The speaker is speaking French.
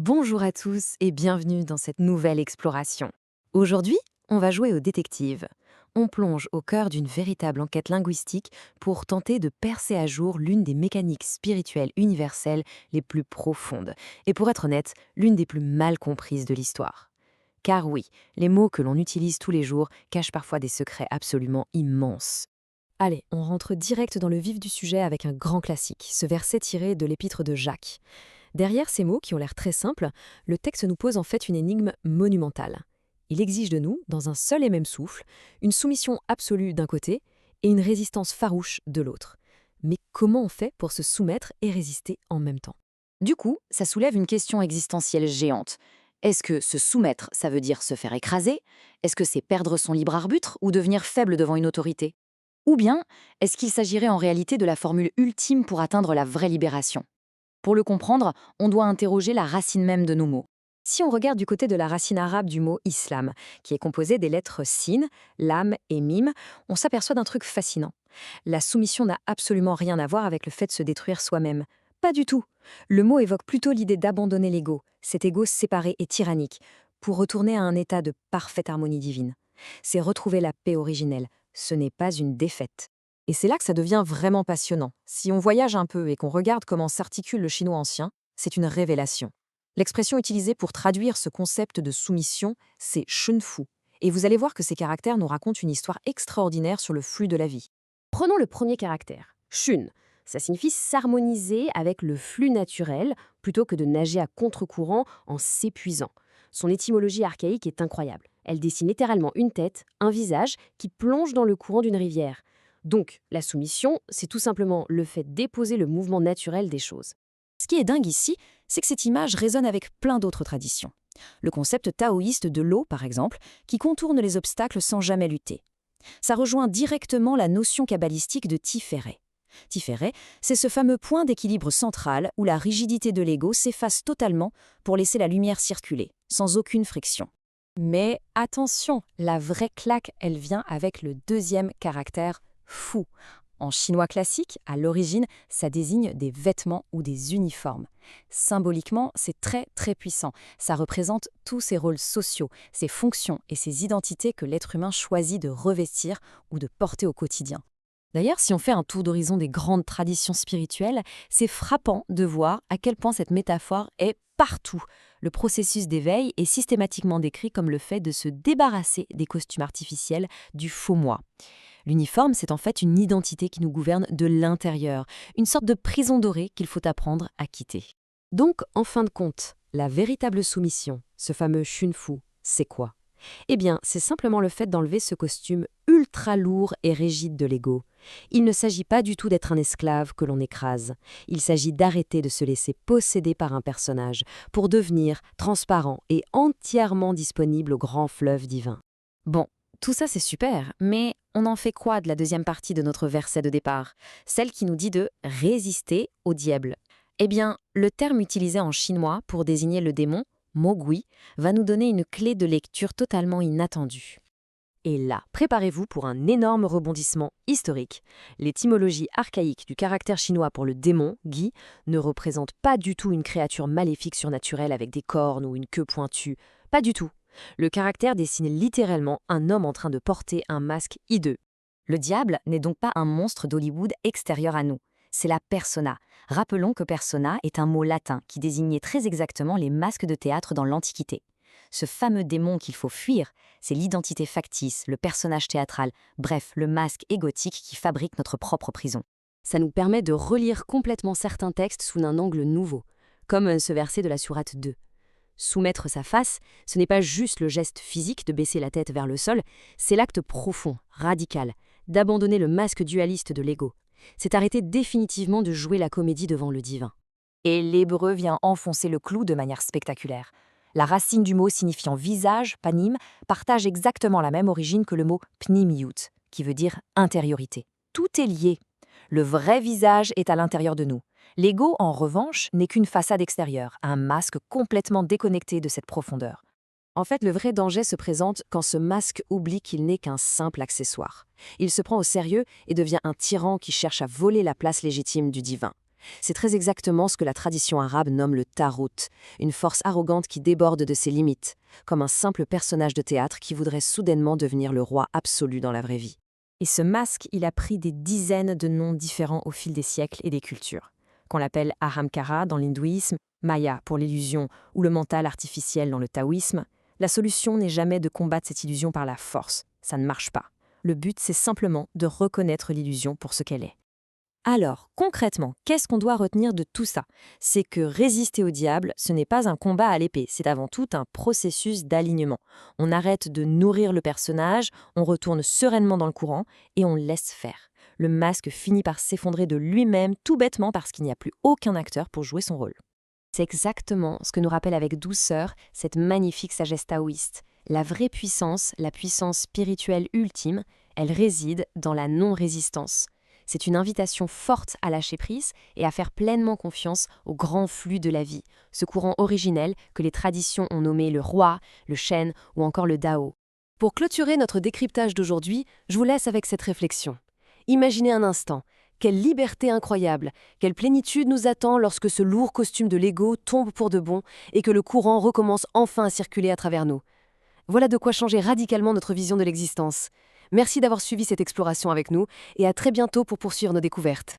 Bonjour à tous et bienvenue dans cette nouvelle exploration. Aujourd'hui, on va jouer aux détectives. On plonge au cœur d'une véritable enquête linguistique pour tenter de percer à jour l'une des mécaniques spirituelles universelles les plus profondes et pour être honnête, l'une des plus mal comprises de l'histoire. Car oui, les mots que l'on utilise tous les jours cachent parfois des secrets absolument immenses. Allez, on rentre direct dans le vif du sujet avec un grand classique, ce verset tiré de l'épître de Jacques. Derrière ces mots qui ont l'air très simples, le texte nous pose en fait une énigme monumentale. Il exige de nous, dans un seul et même souffle, une soumission absolue d'un côté et une résistance farouche de l'autre. Mais comment on fait pour se soumettre et résister en même temps? Du coup, ça soulève une question existentielle géante. Est-ce que se soumettre, ça veut dire se faire écraser? Est-ce que c'est perdre son libre arbitre ou devenir faible devant une autorité? Ou bien, est-ce qu'il s'agirait en réalité de la formule ultime pour atteindre la vraie libération? Pour le comprendre, on doit interroger la racine même de nos mots. Si on regarde du côté de la racine arabe du mot islam, qui est composé des lettres sin, lam et mim, on s'aperçoit d'un truc fascinant. La soumission n'a absolument rien à voir avec le fait de se détruire soi-même. Pas du tout. Le mot évoque plutôt l'idée d'abandonner l'ego, cet ego séparé et tyrannique, pour retourner à un état de parfaite harmonie divine. C'est retrouver la paix originelle. Ce n'est pas une défaite. Et c'est là que ça devient vraiment passionnant. Si on voyage un peu et qu'on regarde comment s'articule le chinois ancien, c'est une révélation. L'expression utilisée pour traduire ce concept de soumission, c'est shunfu. Et vous allez voir que ces caractères nous racontent une histoire extraordinaire sur le flux de la vie. Prenons le premier caractère, shun. Ça signifie s'harmoniser avec le flux naturel plutôt que de nager à contre-courant en s'épuisant. Son étymologie archaïque est incroyable. Elle dessine littéralement une tête, un visage qui plonge dans le courant d'une rivière. Donc, la soumission, c'est tout simplement le fait d'époser le mouvement naturel des choses. Ce qui est dingue ici, c'est que cette image résonne avec plein d'autres traditions. Le concept taoïste de l'eau, par exemple, qui contourne les obstacles sans jamais lutter. Ça rejoint directement la notion kabbalistique de Tiferet. Tiferet, c'est ce fameux point d'équilibre central où la rigidité de l'ego s'efface totalement pour laisser la lumière circuler, sans aucune friction. Mais attention, la vraie claque, elle vient avec le deuxième caractère, fu. En chinois classique, à l'origine, ça désigne des vêtements ou des uniformes. Symboliquement, c'est très très puissant. Ça représente tous ces rôles sociaux, ces fonctions et ces identités que l'être humain choisit de revestir ou de porter au quotidien. D'ailleurs, si on fait un tour d'horizon des grandes traditions spirituelles, c'est frappant de voir à quel point cette métaphore est partout. Le processus d'éveil est systématiquement décrit comme le fait de se débarrasser des costumes artificiels, du faux moi. L'uniforme, c'est en fait une identité qui nous gouverne de l'intérieur, une sorte de prison dorée qu'il faut apprendre à quitter. Donc, en fin de compte, la véritable soumission, ce fameux shunfu, c'est quoi? Eh bien, c'est simplement le fait d'enlever ce costume ultra lourd et rigide de l'ego. Il ne s'agit pas du tout d'être un esclave que l'on écrase. Il s'agit d'arrêter de se laisser posséder par un personnage pour devenir transparent et entièrement disponible au grand fleuve divin. Bon, tout ça c'est super, mais on en fait quoi de la deuxième partie de notre verset de départ, celle qui nous dit de résister au diable? Eh bien, le terme utilisé en chinois pour désigner le démon, mogui, va nous donner une clé de lecture totalement inattendue. Et là, préparez-vous pour un énorme rebondissement historique. L'étymologie archaïque du caractère chinois pour le démon, Gui, ne représente pas du tout une créature maléfique surnaturelle avec des cornes ou une queue pointue. Pas du tout. Le caractère dessine littéralement un homme en train de porter un masque hideux. Le diable n'est donc pas un monstre d'Hollywood extérieur à nous. C'est la persona. Rappelons que persona est un mot latin qui désignait très exactement les masques de théâtre dans l'Antiquité. Ce fameux démon qu'il faut fuir, c'est l'identité factice, le personnage théâtral, bref, le masque égotique qui fabrique notre propre prison. Ça nous permet de relire complètement certains textes sous un angle nouveau, comme ce verset de la sourate 2. Soumettre sa face, ce n'est pas juste le geste physique de baisser la tête vers le sol, c'est l'acte profond, radical, d'abandonner le masque dualiste de l'ego. C'est arrêter définitivement de jouer la comédie devant le divin. Et l'hébreu vient enfoncer le clou de manière spectaculaire. La racine du mot signifiant visage, panim, partage exactement la même origine que le mot pnimiut, qui veut dire intériorité. Tout est lié. Le vrai visage est à l'intérieur de nous. L'ego, en revanche, n'est qu'une façade extérieure, un masque complètement déconnecté de cette profondeur. En fait, le vrai danger se présente quand ce masque oublie qu'il n'est qu'un simple accessoire. Il se prend au sérieux et devient un tyran qui cherche à voler la place légitime du divin. C'est très exactement ce que la tradition arabe nomme le tarout, une force arrogante qui déborde de ses limites, comme un simple personnage de théâtre qui voudrait soudainement devenir le roi absolu dans la vraie vie. Et ce masque, il a pris des dizaines de noms différents au fil des siècles et des cultures, qu'on l'appelle Ahamkara dans l'hindouisme, Maya pour l'illusion ou le mental artificiel dans le taoïsme. La solution n'est jamais de combattre cette illusion par la force, ça ne marche pas. Le but, c'est simplement de reconnaître l'illusion pour ce qu'elle est. Alors, concrètement, qu'est-ce qu'on doit retenir de tout ça? C'est que résister au diable, ce n'est pas un combat à l'épée, c'est avant tout un processus d'alignement. On arrête de nourrir le personnage, on retourne sereinement dans le courant et on laisse faire. Le masque finit par s'effondrer de lui-même tout bêtement parce qu'il n'y a plus aucun acteur pour jouer son rôle. C'est exactement ce que nous rappelle avec douceur cette magnifique sagesse taoïste. La vraie puissance, la puissance spirituelle ultime, elle réside dans la non-résistance. C'est une invitation forte à lâcher prise et à faire pleinement confiance au grand flux de la vie, ce courant originel que les traditions ont nommé le roi, le chêne ou encore le Dao. Pour clôturer notre décryptage d'aujourd'hui, je vous laisse avec cette réflexion. Imaginez un instant, quelle liberté incroyable, quelle plénitude nous attend lorsque ce lourd costume de l'ego tombe pour de bon et que le courant recommence enfin à circuler à travers nous. Voilà de quoi changer radicalement notre vision de l'existence. Merci d'avoir suivi cette exploration avec nous et à très bientôt pour poursuivre nos découvertes.